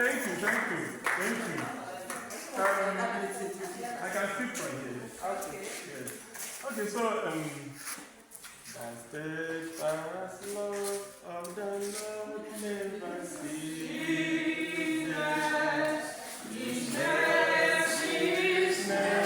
Thank you. I can speak from here. Okay. Yes. Okay, so, the steadfast love of the Lord never ceases. His mercy is never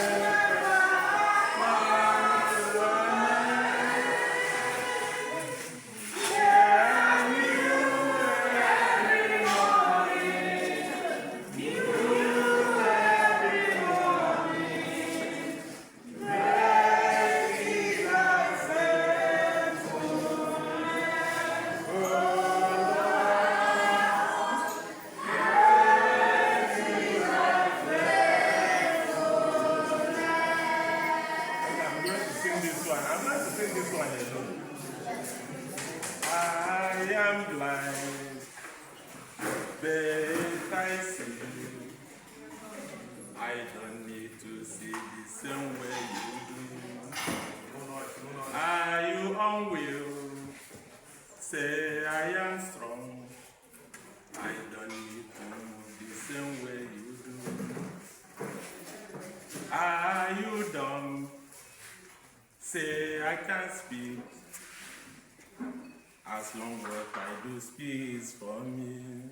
as long what I do speaks for me.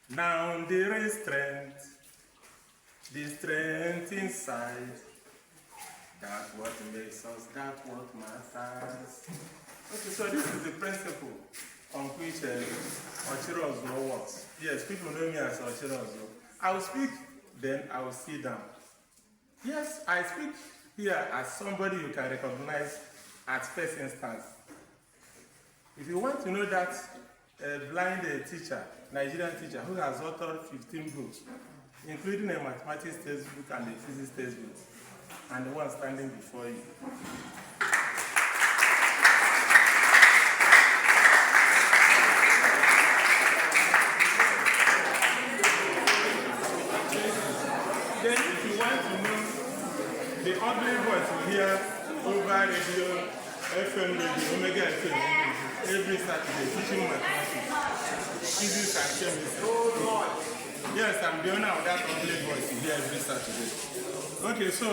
Now there is the strength inside. That's what makes us, that's what matters. Okay, so this is the principle on which Ochiriozuo works. Yes, people know me as Ochiriozuo. I will speak, then I will sit down. Yes, I speak here as somebody you can recognize at first instance. If you want to know that blind teacher, Nigerian teacher, who has authored 15 books, including a mathematics textbook and a physics textbook, and the one standing before you. Then if you want to know the ugly voice you hear over radio, FM radio, Omega FM, every Saturday, teaching mathematics, physics and chemistry. Oh Lord! Yes, I'm the owner of that ugly voice you hear every Saturday. Okay, so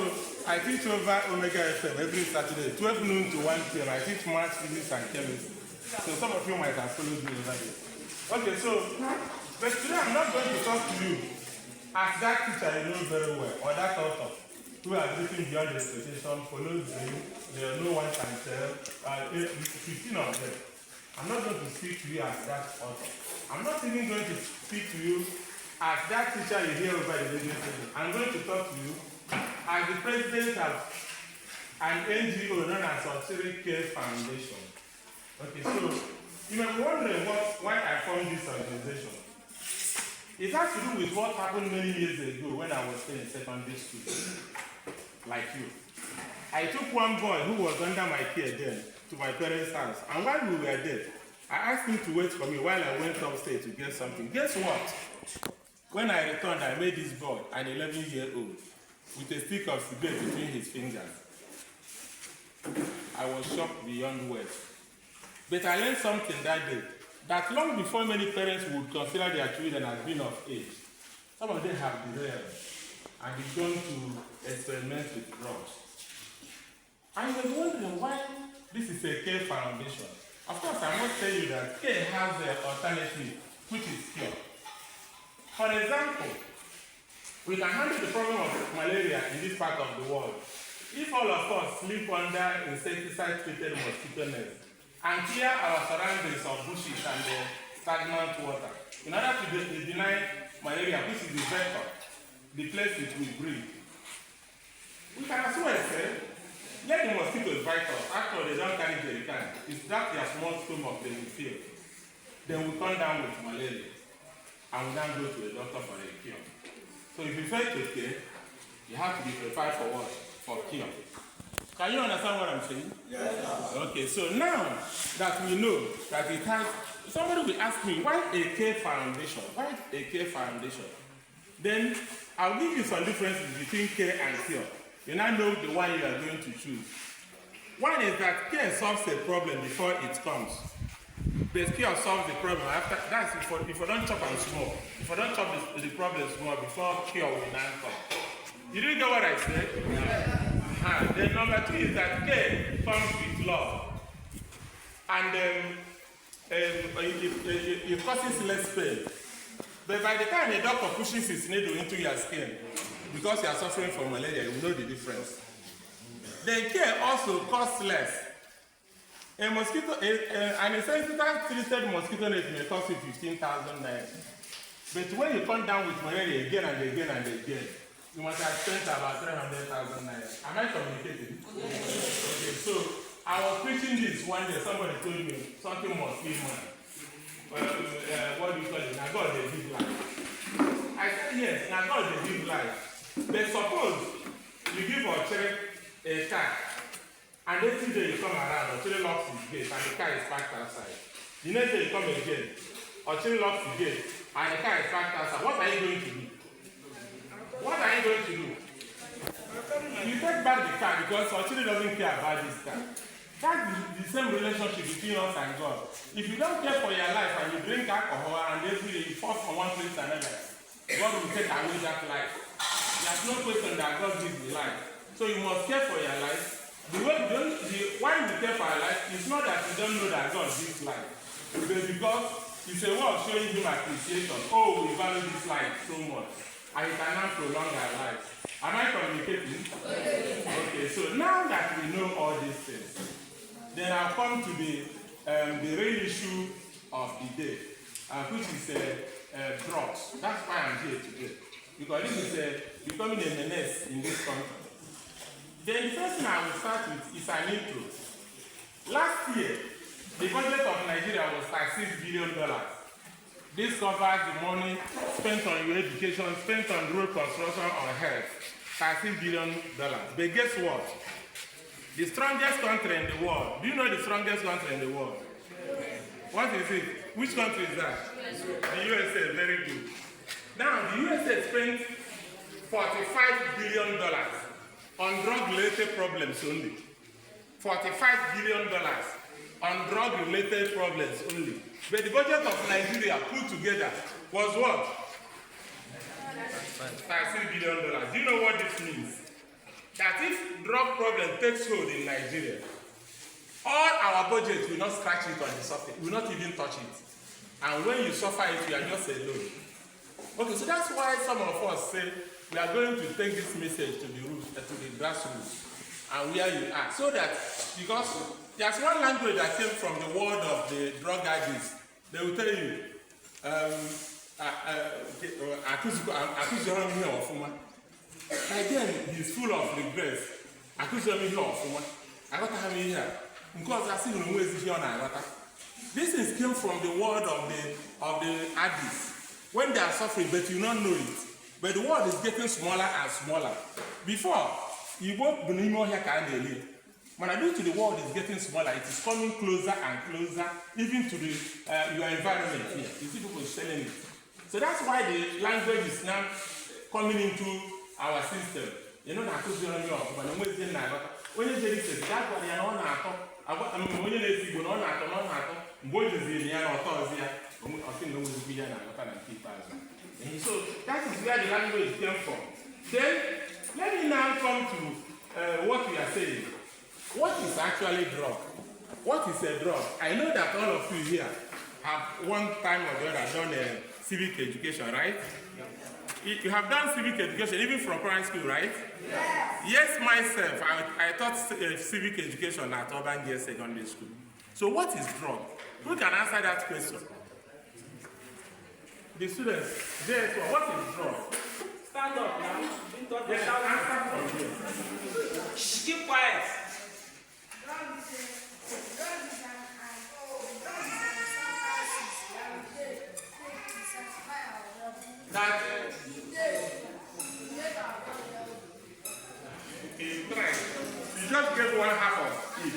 I teach over Omega FM every Saturday, 12 noon to 1 p.m. I teach math, physics and chemistry. So some of you might have followed me over there. Okay, so, but today I'm not going to talk to you as that teacher you know very well, or that author who has written beyond expectation, follows dream, there no one can tell, 15 of them. I'm not going to speak to you as that author. I'm not even going to speak to you as that teacher you hear over the radio station. I'm going to talk to you as the president of an NGO known as Ofojebe Foundation. Okay, so you may be wondering why I formed this organization. It has to do with what happened many years ago when I was still in secondary school, like you. I took one boy who was under my care then to my parents' house, and while we were there, I asked him to wait for me while I went upstairs to get something. Guess what? When I returned, I met this boy, an 11-year-old, with a stick of cigarette between his fingers. I was shocked beyond words. But I learned something that day, that long before many parents would consider their children as being of age, some of them have derailed and begun to experiment with drugs. I was wondering why this is a care foundation. Of course, I must tell you that care has an alternative, which is cure. For example, we can handle the problem of malaria in this part of the world if all of us sleep under insecticide-treated mosquito nets and clear our surroundings of bushes and stagnant water in order to deny malaria, which is the vector, the place it will breed. We can as well say, let the mosquitoes bite us. After they don't carry the can, it's that their small stomach they will feel. Then we come down with malaria and we then go to a doctor for a cure. So if you fail to care, you have to be prepared for what? For cure. Can you understand what I'm saying? Yes. Okay, so now that we know that it has, somebody will ask me, why a care foundation? Why a care foundation? Then I'll give you some differences between care and cure. You now know the one you are going to choose. One is that care solves a problem before it comes. The cure solves the problem. After that's if you don't chop and small. If you don't chop the problem small before cure will not come. You didn't get what I said? Yeah. Then number 2 is that K comes with love. And it causes less pain. But by the time a doctor pushes his needle into your skin, because you are suffering from malaria, you know the difference. Then care also costs less. An essentially treated mosquito net may cost you 15,000 naira. But when you come down with malaria again and again and again, you must have spent about 300,000 naira. Am I communicating? Okay, so I was preaching this one day, somebody told me something must be man. What do you call it? Now God they give life. I said yes, now God they give life. But suppose you give a car, and every day you come around, Ochiri locks his gate, and the car is parked outside. The next day you come again, Ochiri locks the gate, and the car is parked outside. What are you going to do? What are you going to do? You take back the car because Ochiri doesn't care about this car. That's the same relationship between us and God. If you don't care for your life and you drink alcohol and every day you fall from one place to another, God will take away that life. There's no question that God gives you life. So you must care for your life. Why you care for your life is not that you don't know that God gives life. But because it's a way of showing him appreciation. Oh, we value this life so much. And it can now prolong our lives. Am I communicating? Okay, so now that we know all these things, then I'll come to the real issue of the day, which is drugs. That's why I'm here today. Because this is becoming a menace in this country. Then the first thing I will start with is an intro. Last year, the budget of Nigeria was $6 billion. This covers the money spent on your education, spent on road construction, on health. $6 billion. But guess what? The strongest country in the world. Do you know the strongest country in the world? What is it? Which country is that? The USA. Very good. Now, the USA spent $45 billion on drug-related problems only. $45 billion on drug-related problems only. But the budget of Nigeria put together was what? $6 billion. Do you know what this means? That if drug problem takes hold in Nigeria, all our budget will not scratch it on the surface, will not even touch it. And when you suffer it, you are just alone. Okay, so that's why some of us say we are going to take this message to the roots, to the grassroots, and where you are. So that, because there's one language that came from the world of the drug addicts. They will tell you, again, he's full of regrets. This is came from the world of the addicts. When they are suffering, but you don't know it. But the world is getting smaller and smaller. Before, you won't believe more here can they live. When I do to the world is getting smaller, it is coming closer and closer, even to the your environment here. You see people selling it. So that's why the language is now coming into our system. You know that because you're but I'm waiting now. When you say this, that's what you're on when you see go on what is in here or Thursday, I think no one will be here and so that is where the language came from. Then let me now come to what we are saying. What is actually drug? What is a drug? I know that all of you here have one time or the other done civic education, right? You have done civic education even from primary school, right? Yes, myself, I taught civic education at Urban Girls Secondary School. So what is drug? Who can answer that question? The students, what is drug? Stand up now. Yes, answer from here. Shh, keep quiet. That is right. You just get one half of it.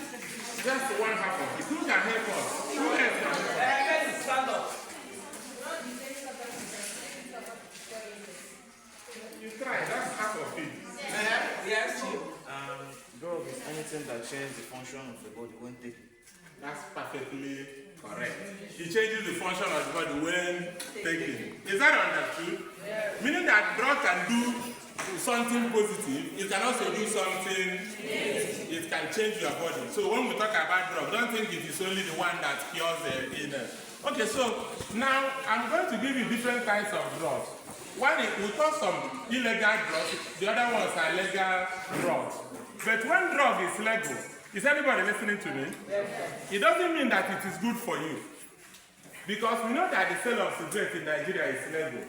Just one half of it. Who can help us? Who else can help us? Stand up. You try. That's half of it. Yes. Drug is anything that changes the function of the body when taken. That's perfectly Correct. It changes the function of the body when taken. Is that understood? Yes. Meaning that drug can do something positive, it can also do something, it can change your body. So when we talk about drug, don't think it is only the one that cures the illness. Okay, so now I'm going to give you different types of drugs. One is, we call some illegal drugs, the other ones are legal drugs. But when drug is legal, is anybody listening to me? It doesn't mean that it is good for you. Because we know that the sale of cigarettes in Nigeria is legal.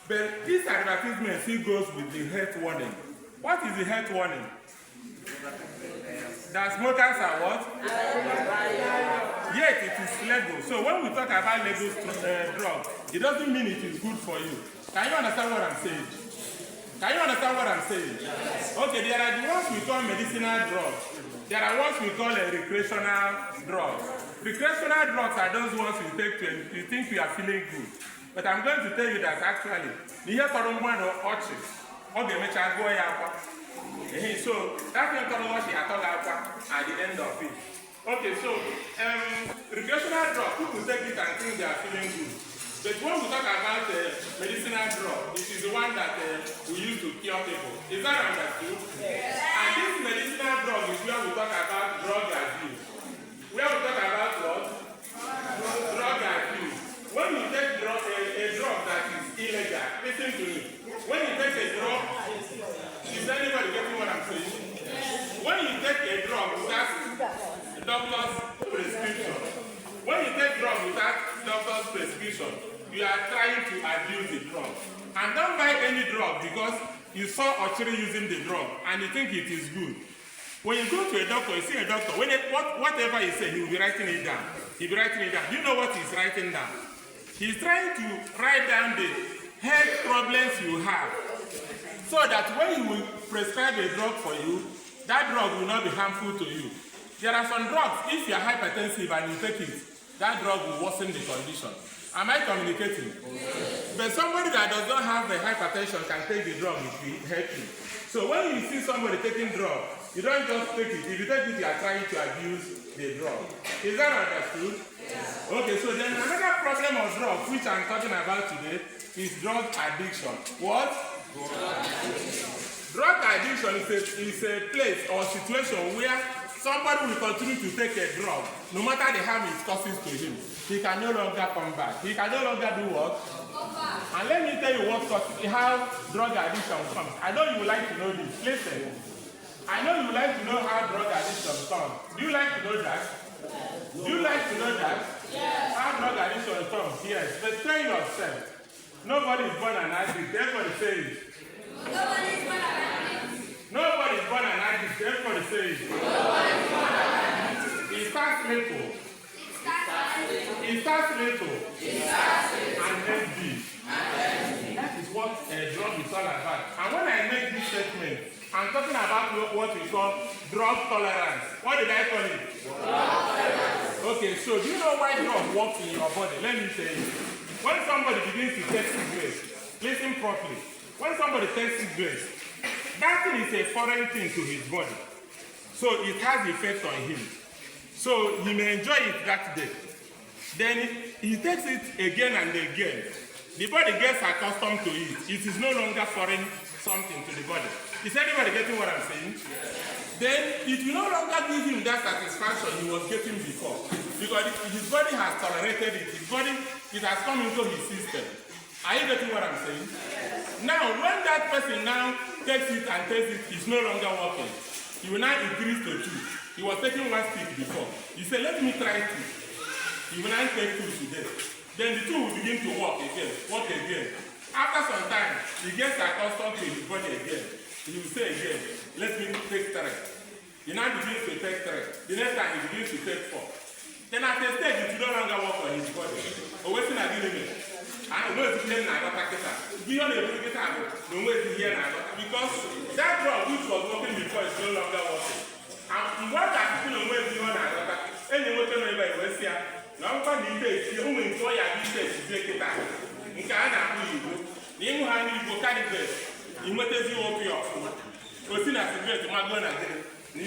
But this advertisement still goes with the health warning. What is the health warning? That smokers are what? Yet it is legal. So when we talk about legal drugs, it doesn't mean it is good for you. Can you understand what I'm saying? Can you understand what I'm saying? Yes. Okay, there are the ones we call medicinal drugs. There are ones we call recreational drugs. Recreational drugs are those ones you take to you think you are feeling good. But I'm going to tell you that actually, the hair for one or orchid, okay, which I go so that's the at the end of it. Okay, so recreational drugs, people take it and think they are feeling good. But when we talk about medicinal drug, it is the one that we use to cure people. Is that understood? Yes. And this medicinal drug is where we talk about drug abuse. Where we talk about what? Drug abuse. When you take a drug that is illegal, listen to me. When you take a drug, is anybody getting what I'm saying? Yes. When you take a drug without a doctor's prescription, when you take drug without doctor's prescription, you are trying to abuse the drug. And don't buy any drug because you saw Ochiri using the drug and you think it is good. When you go to a doctor, you see a doctor, whatever he says, he will be writing it down. He'll be writing it down. You know what he's writing down? He's trying to write down the health problems you have so that when he will prescribe a drug for you, that drug will not be harmful to you. There are some drugs, if you are hypertensive and you take it, that drug will worsen the condition. Am I communicating? Yes. But somebody that does not have the hypertension can take the drug, it will help you. So when you see somebody taking drug, you don't just take it. If you take it, you are trying to abuse the drug. Is that understood? Yes. Okay, so then another problem of drugs, which I'm talking about today, is drug addiction. What? Drug addiction is a place or situation where somebody will continue to take a drug, no matter the harm it causes to him. He can no longer come back. He can no longer do what? And let me tell you how drug addiction comes. I know you would like to know this. Listen. I know you would like to know how drug addiction comes. Do you like to know that? Do you like to know that? Yes. How drug addiction comes? Yes. But tell yourself. Nobody is born an addict. Everybody say it. Nobody is born an addict. Nobody is born an addict. Everybody say it. Nobody is born an addict. It starts little. It starts little. And then big. That is what a drug is all about. And when I make this statement, I'm talking about what we call drug tolerance. What did I call it? Drug tolerance. Okay, so do you know why drug works in your body? Let me tell you. When somebody begins to take cigarettes, listen properly. When somebody takes cigarettes, that thing is a foreign thing to his body. So it has effect on him. So he may enjoy it that day. Then he takes it again and again. The body gets accustomed to it. It is no longer foreign something to the body. Is anybody getting what I'm saying? Yes. Then it will no longer give him that satisfaction he was getting before. Because his body has tolerated it. His body, it has come into his system. Are you getting what I'm saying? Yes. Now, when that person now takes it and takes it, it's no longer working. He will now increase to 2. He was taking 1 stick before. He said, let me try 2. He will now take 2 today. Then the 2 will begin to work again. After some time, he gets accustomed to his body again. He will say again, let me take 3. He now begins to take 3. The next time he begins to take 4. Then at a stage, it will no longer work on his body. Always in a limit. I know it's in beyond the because that drug which was working before is no longer working. And what are people know beyond any way to know West here? Now, for the days, you will enjoy your business to take it out. In Ghana, you name how you go carry this. You must have you open your phone. What's in a cigarette to my gun again? Can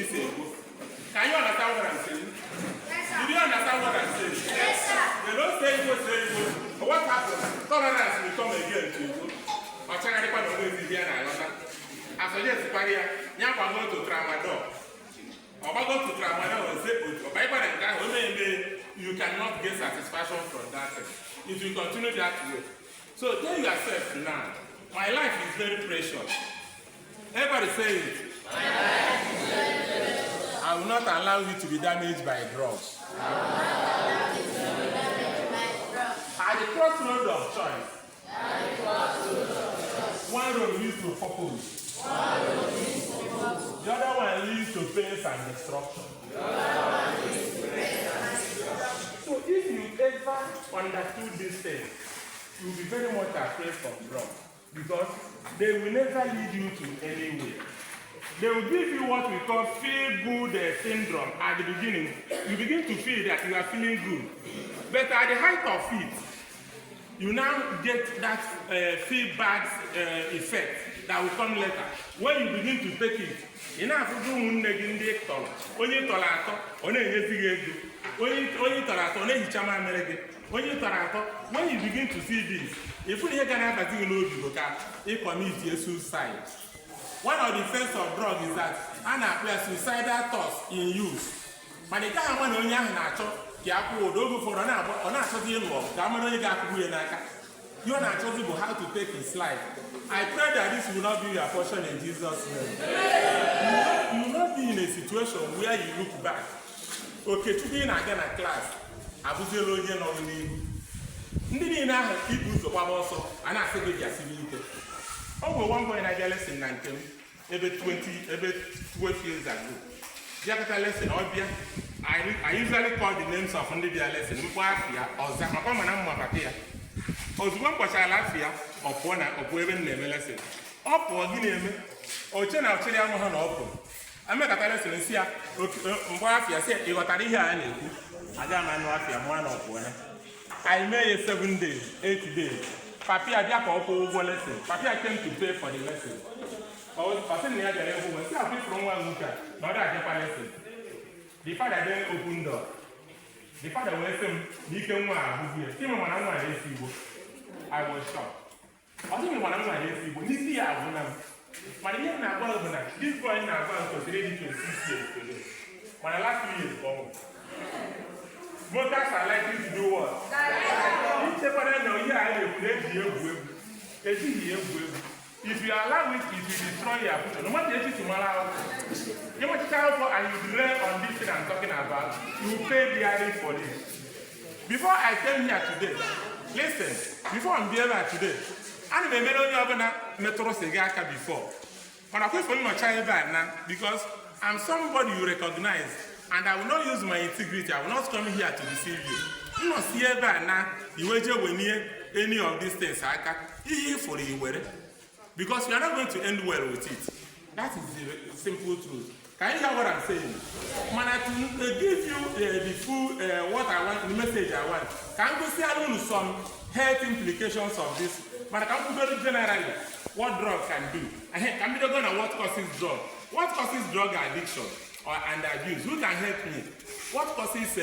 you understand what I'm saying? Do you understand what I'm saying? Yes, sir. they don't say Igbo, but what happens? Tolerance will come again to Igbo. I suggest Paria, Yapa go to Tramadol. Or go to Tramadol and say, you cannot get satisfaction from that if you continue that way. So tell yourself now, my life is very precious. Everybody say it. I will not allow you to be damaged by drugs. At the crossroad of choice, one road leads to purpose. The other one leads to pain and destruction. So if you ever understood this thing, you will be very much afraid from drugs because they will never lead you to anywhere. They will give you what we call feel-good syndrome at the beginning. You begin to feel that you are feeling good. But at the height of it, you now get that feedback effect that will come later. When you begin to take it, when you begin to see this, if you commit suicide. One of the effects of drugs is that an suicidal thoughts in use. But the time when you are not how to take his life. I pray that this will not be your portion in Jesus' name. You will not be in a situation where you look back. Okay, today I get a class. I was alone on me. Ndini na people to also and I said they are civility. Over one point I lesson 19, every 12 years ago. Jakata lesson Obia. I usually call the names of under their lesson. Mwafia or Zamakoma na Mwapia. Ozwan Pashalafia or Pona or Pueven name lesson. Up or Guinea or Chena Chilean on open. I make a lesson and see Mwafia said, you got a here and I got my Mwafia, one of one. I made 7 days, 8 days. Papia Jacko over lesson. Papia came to pay for the lesson. I was passing near the level when I from one looker, not a Japan lesson. The father then opened door. The father went to me, I was shocked. I think when I'm going to see, when you see, I will know. My name is this boy now was ready to 6 years today. My last 2 years ago. Voters are likely to do what? If you allow it, it will destroy your future. No matter if it's tomorrow, you want to tell for and you rely on this thing I'm talking about, you pay dearly for this. Before I came here today, listen, before I'm here today, I never metro segaka before. But I quit for my child now because I'm somebody you recognize. And I will not use my integrity. I will not come here to deceive you. You must hear that now. You will just when any of these things. I can't for you. Because you are not going to end well with it. That is the simple truth. Can you hear what I'm saying? Man, I to give you the full what I want, the message I want. Can you see some health implications of this? But I can go generally what drug can do. Can be going to what causes drug. What causes drug addiction? And abuse. Who can help me? What causes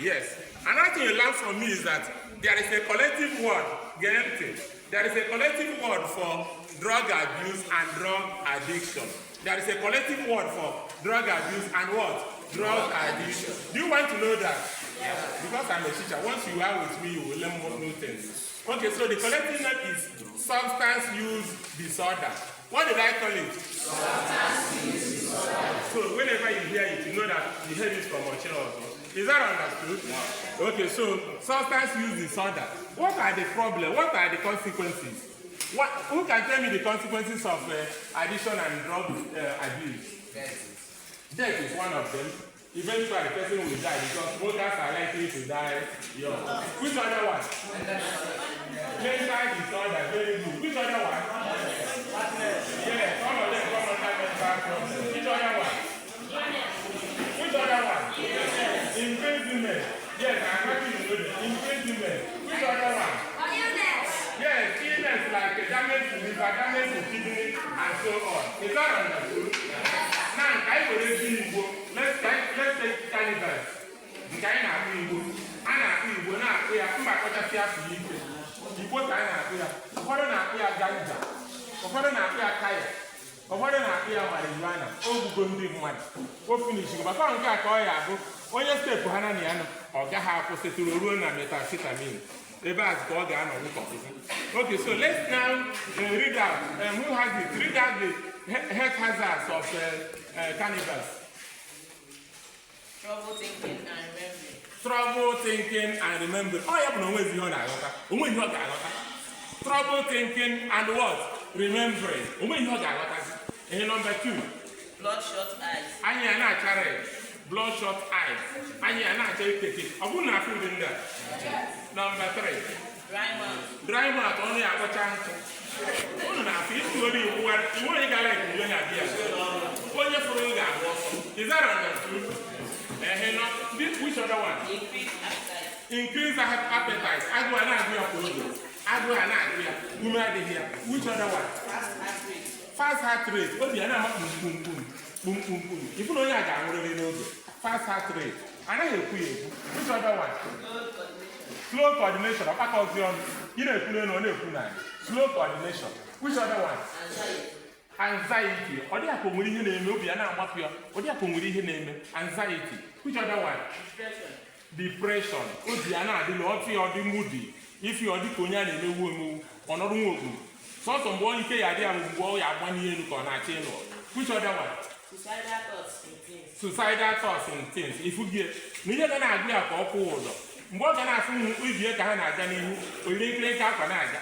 yes. Another thing you learn from me is that there is a collective word, there is a collective word for drug abuse and drug addiction. There is a collective word for drug abuse and what? Drug addiction. Do you want to know that? Yeah. Because I'm a teacher. Once you are with me, you will learn more new things. Okay, so the collective name is substance use disorder. What did I call it? Substance use disorder. So whenever you hear it, you know that you heard it from Ochiriozuo. Is that understood? Yeah. Okay, so substance use disorder. What are the problems? What are the consequences? Who can tell me the consequences of addiction and drug abuse? Death is one of them. Eventually, the person will die because smokers are likely to die young. Which other one? Mental disorder, very good. Which other one? Yes, some of them come under mental problems. Which other one? Which other one? Imprisonment. Yes, I'm happy to know that. Imprisonment. Which other one? Yes, illness like damage to liver, damage to kidney, and so on. Is that understood? Now, let's take cannibals. The kind of people, and na-akpachasị afọ ike igbo ka a na-akpụ ya ụfọdụ na-akpụ ya ganja ụfọdụ na-akpụ ya kaya ụfọdụ na-akpụ ya marijuana ogbugo ndị mmadụ o finishigo maka nke a ka ọ ya abụ onye steepụ ha na ya nọ ọ gaghị akwụsịtụrụ ruo na metafitamin ebe a ka ọ ga-anọ nkọpụzi. Okay, so let's now read out who has it? Read out the health hazards of cannabis. Trouble thinking and remembering. Trouble thinking and remembering. Oh, yeah, but no way you know. Trouble thinking and what? Remembering. Number 2. Bloodshot eyes. Anya na chare. Bloodshot eyes. Anya na chare tete. Obu na food in there. Number 3. Dry mouth. Dry mouth only akwacha ntu. Unu na afi isu ori iwuwa. Iwo yi gara iwu ya bia. Onye furu ga agwo. Is that understood? Which other one? Increase appetite. Increase appetite. Agwa na agwa ya kodo. Agwa na agwa ya. Ume adịghị ya. Which other one? Fast heart rate. Fast heart rate. Obi ya na-ama kpum. Ifu na onye a ga-anwụrịrị n'oge. Fast heart rate. Anaghị ekwu ya ekwu. Which other one? Slow coordination. Ọkpaka ọzi ọnụ. Ị na-ekwu n'elu ọ na-ekwu n'anyị. Slow coordination. Which other one? Anxiety. Ọ dị ka o nwere ihe na-eme obi ya na-agbapụ ya. Ọ dị ka o nwere ihe na-eme. Anxiety. Which other one? Depression. Obi ya na-adị na ọtụ ya ọ dị moody. Ifi ọ dị ka onye a na-emewu emewu. Ọnọdụ nwa okpuru. Sọsọ mgbe onye ike ya adị ya mgbe ọ ya agba n'ihe elu ka ọ na-achọ ịlụ. Which other one? Suicidal thoughts in things. Suicidal thoughts in things. Ifu gị na ihe ga na-agụ ya ka ọ kwụọ ụzọ. Mgbe ọ ga na-asụ ibie ka ha na-aga n'ihu oyiri nkirika akwa na-aga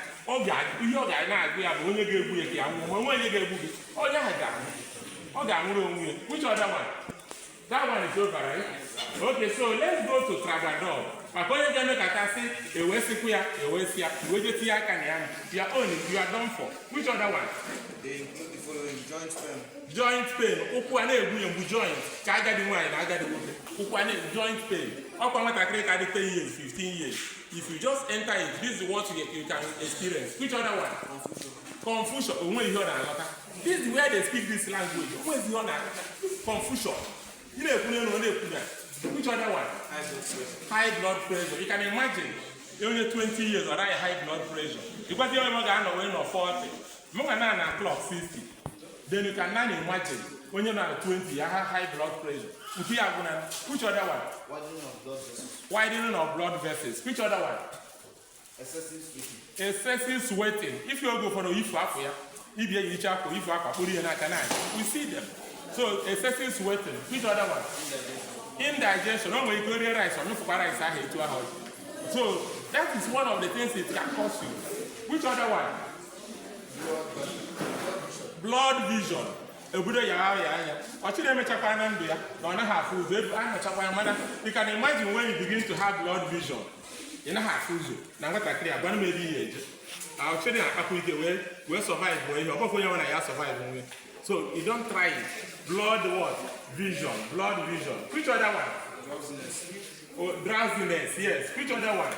ihe ọ ga na-agụ ya bụ onye ga-egbu ya ka ya nwụọ ma onwe onye ga-egbu gị onye ahụ ga-anwụ ọ ga-anwụrụ onwe ya. Which other one? That one is over, right? Okay, so let's go to Tramadol. Maka onye ga-eme ka kasị ewesịkwu ya ewesịa weje tinye aka na ya ya own you are done for. Which other one? They include the following: joint pain. Joint pain. Ụkwụ a na-egbu ya mgbu joint ka agadi nwaanyị na agadi nwoke. Ụkwụ a na-egbu joint pain. Ọkwa nwatakịrị ka dị 10 years, 15 years. If you just enter it, this is what you can experience. Which other one? Confusion. Onwe ihe ọ na-alọta. This is where they speak this language. Onwe ihe ọ na-alọta. Confusion. Ị na-ekwu n'elu ọ na-ekwu ya. Which other one? High blood pressure. You can imagine only 20 years or high blood pressure. You got the only guy when you're 40. More than a clock 50. Then you can now imagine when you're 20, you have high blood pressure. Which other one? Widening of blood vessels. Widening of blood vessels. Which other one? Excessive sweating. Excessive sweating. If you go for the we see them. So excessive sweating. Which other one? Indigestion. No, you go to rice or no for rice. So that is one of the things it can cause you. Which other one? Blood vision. You can imagine when you begin to have blood vision. You know how to do. Now what I clear, but maybe I'll show you how we survive. Survive. So you don't try it. Blood what? Vision. Blood vision. Which other one? Drowsiness. Oh, drowsiness. Yes. Which other one?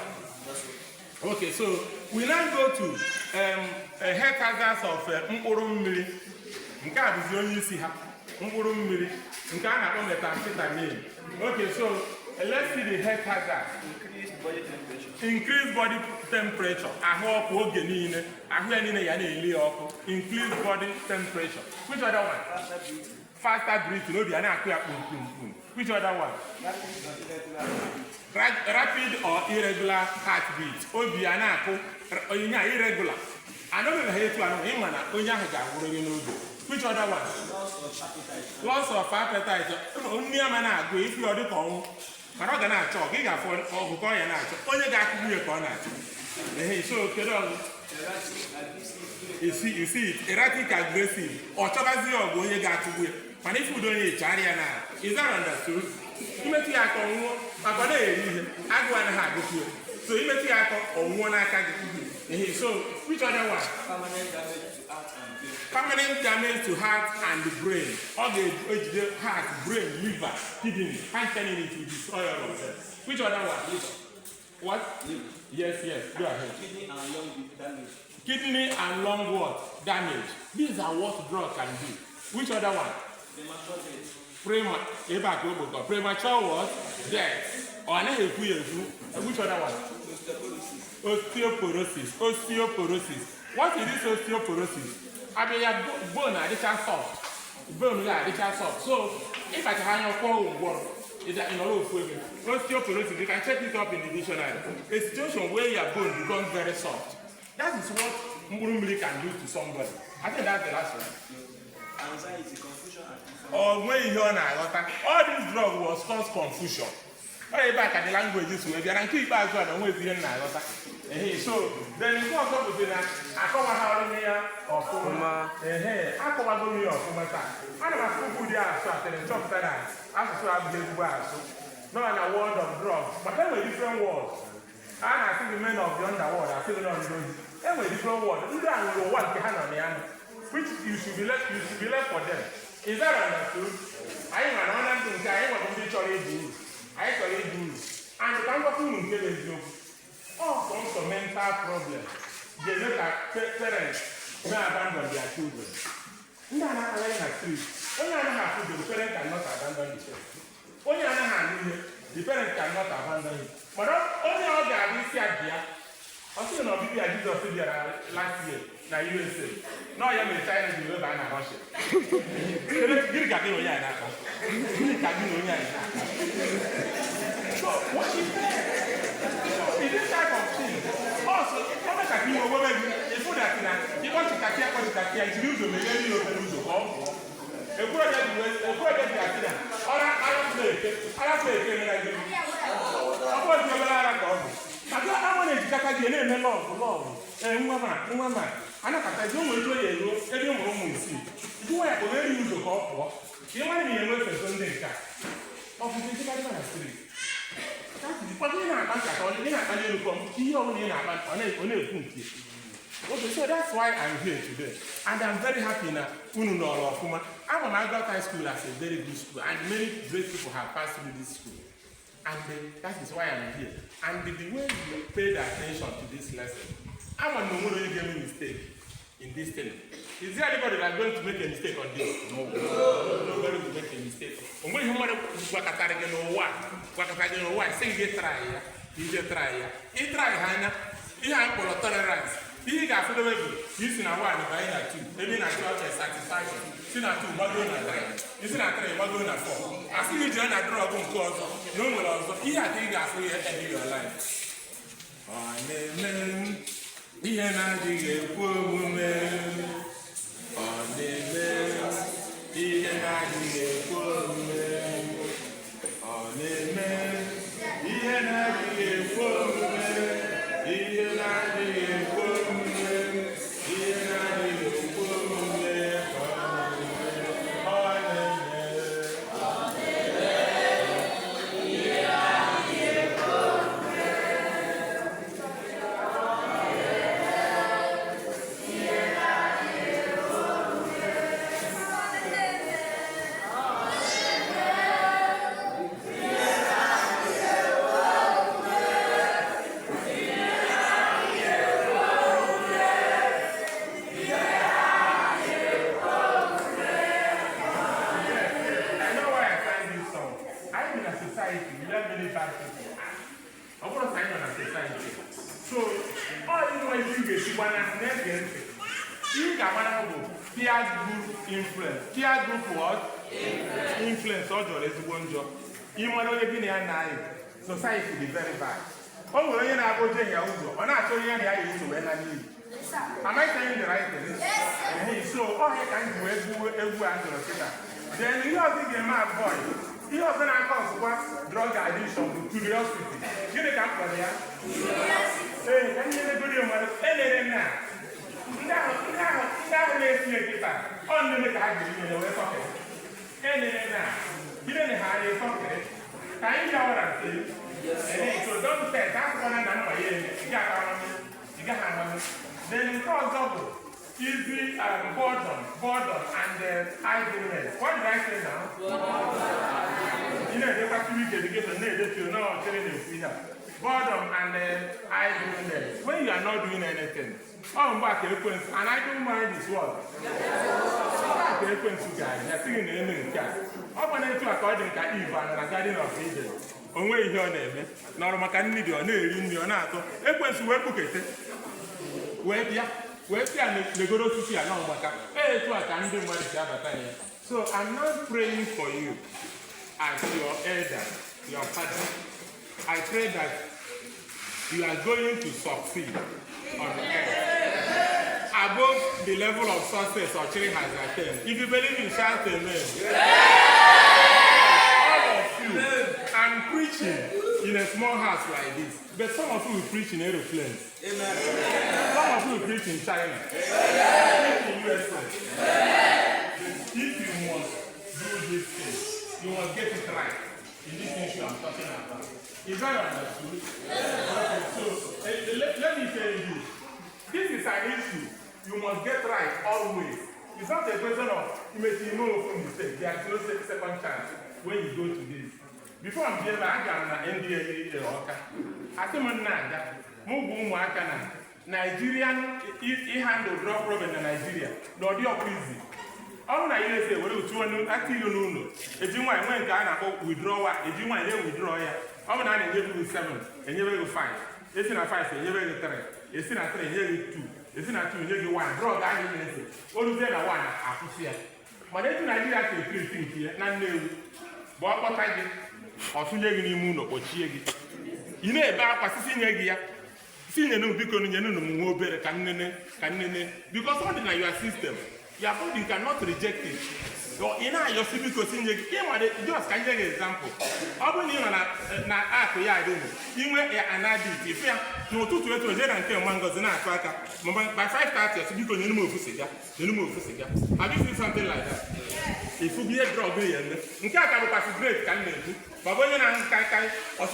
Okay, so we now go to health hazards of mkpụrụ mmiri. Nke a bụzi onye isi ha. Mkpụrụ mmiri. Nke a na-akpọ methamphetamine. Okay, so let's see the health hazard. Increased body temperature. Ahụ ọkụ oge niile. Ahụ ya niile ya na-eli ọkụ. Increased body temperature. Which other one? Faster breathing. Obi ya na-akụ ya kpum. Which other one? Rapid or irregular heartbeat. Obi ya na-akụ onye irregular. Anọghị na ha etu anọ ịma na onye ahụ ga-agwụrụ gị n'oge. Which other one? Loss of appetite. Nri ama na-agụ ifi ọ dị ka ọnwụ. Mana ọ ga na-achọ ọgụ ị ga-afọ ọgụgụ ọ ya na-achọ. Onye ga-akụgbu ya ka ọ na-achọ. So kedu ọgụ? You see it. Erratic aggressive. Ọ chọbazi ọgụ onye ga-akụgbu ya. Mana ife udo onye chara ya na. Is that understood? Imetụ ya aka ọnwụọ maka ọ na-eri ihe. Agụ anaghị agụkwu ya. So imetụ ya aka ọnwụọ n'aka gị. So which other one? Permanent damage to heart and brain. All the heart, brain, liver, kidney, functioning it will destroy all of them. Which other one? What? Liver. Yes. Go ahead. Kidney and lung damage. Kidney and lung what? Damage. These are what drug can do. Which other one? Premature what? Death. Or which other one? osteoporosis. What is this osteoporosis? I mean, your bone additional soft. Bone additional soft. So, if I can have your core is that in all of osteoporosis, you can check it up in the dictionary. A situation where your bone becomes very soft. That is what Murumuri can do to somebody. I think that's the last one. Anxiety, confusion, and Or when you hear all this drug was cause confusion. Oh, back at the languages where they are keep back and always hear so then you go to the I come out here or Fuma. I come out here or Fuma. I don't have food there, and talk that I have to have not a word of drugs, but there were different words. And I think the men of the underworld are feeling on those. There were different words. Either I will work behind on the hand, which you should be left for them. Is that understood? I am another thing. I am going to tell you. I tell you. And the kind of thing you tell you. All sorts of mental problems. They look at parents who abandon their children. No, no, no, no. Only I have food, the parent cannot abandon the children. Only I have the parent cannot abandon it. But only all the abuse here. I still not be a Jesus last year, na USA. No, I am in China, you live in Russia. You can't do it. So, what is that? So, this type of thing. Also, how much I think over the food that you want to catch up with that, you use the millennium of the use of all. A brother, or I play again like this. I want to go. I want to catch again and love. And Mama, and I don't want to every woman see. Do I already use the call? You want me to work for Sunday car. Of the street. But you're not going to come here only on a okay, so that's why I'm here today. And I'm very happy now. I'm on Aguata High School as a very good school, and many great people have passed through this school. And that is why I'm here. And the way you paid attention to this lesson, I'm on no one gave me mistake in this thing. Is there anybody that's going to make a mistake on this? No. Nobody will make a mistake. When you want to say you try, you try, Hannah, you have tolerance. He got for the way using a one by a two, maybe not satisfaction. See not two, but going to three. You see not three, but going to four. I see you join a draw on cause. No one also. He had to get free at your life. Amen. He and I did a poor woman. Amen. He and I did a poor woman. Amen. He and I did a poor woman. He and I did a poor woman. Peer group what? Influence. Or is one job. You want to be in society be very bad. Oh, we're not going to hear you. I'm not showing you how you to when I need. Am I saying the right thing? Yes. So, all I can do is every answer. Then you have to get my boy. You also not cause drug addiction to the hospital. You need to come for there. Hey, can you do your mother? Hey, now. Now, let's see it. On the guy, you know, we're talking. And now, you didn't have a pocket. Can you know what I'm saying? Yes. So don't say that's what I'm done by you. You got then cause double. Easy boredom, and idleness. What did I say now? You know, they have to be dedicated. They know telling you. Boredom and idleness. When you are not doing anything. Oh, back and I don't mind this word. Back guys, they're singing the name of God. Up on it, according to Eve and the Garden of Eden. onwe ihe ọ na-eme n'ọrụ maka nri dị ọ na-eri nri ọ na-atọ ekwensu wee kpukete wee bịa negoro osisi a n'ọrụ maka etu a ka ndị mmadụ si abata ya. So I'm not praying for you as your elder, your father. I pray that you are going to succeed on earth above the level of success Ochiri has attained. If you believe in, shout amen. All of you, I'm preaching in a small house like this, but some of you will preach in aeroplanes. Amen. Some of you will preach in China. Preach in USA. If you must do this thing, you must get it right in these things I'm talking about. Is that understood? Okay, so let me tell you, this is an issue you must get right always. It's not a question of you may see no mistake. There is no second chance when you go to this. Before I'm here, I got an NDA Oka. I think I'm not Nigerian, he handled drug problem in Nigeria. No, they are easy. All Nigeria say, well, you want to actually know. If you want to withdraw, if you want to withdraw, I'm not going to give you 7, and you're going to 5. It's in a 5, and you're going to 3. It's in a 3, and you're going to 2. It's in a 2, and you're going to 1. Draw that in the all of them are 1. I could see it. But then Nigeria say 3 things here, none new. But what I did, or Sunyagi Moon or Chiegi. You know about Pacific. Seeing a new beacon in your better because all in your system, your body cannot reject it. So in your civic just can give an example. How many na act ya do? You were an addict. If you no 2 to 8 and 10 mangoes in Africa, by 5:30, you can move cigar. Have you seen something like that? If you be a drug, you can't have a great candidate. But when you're or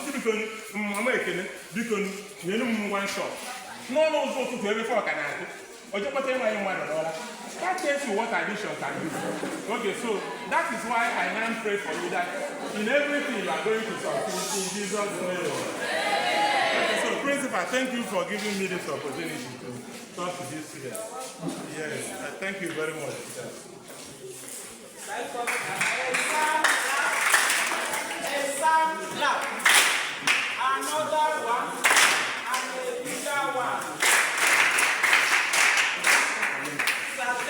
because you one shot. No, go to every fork and I or just put in my $1. That tells you what addition can do. Okay, so that is why I now pray for you that in everything you are going to succeed in Jesus' name. Okay, so Principal, thank you for giving me this opportunity to talk to these students. Yes, thank you very much.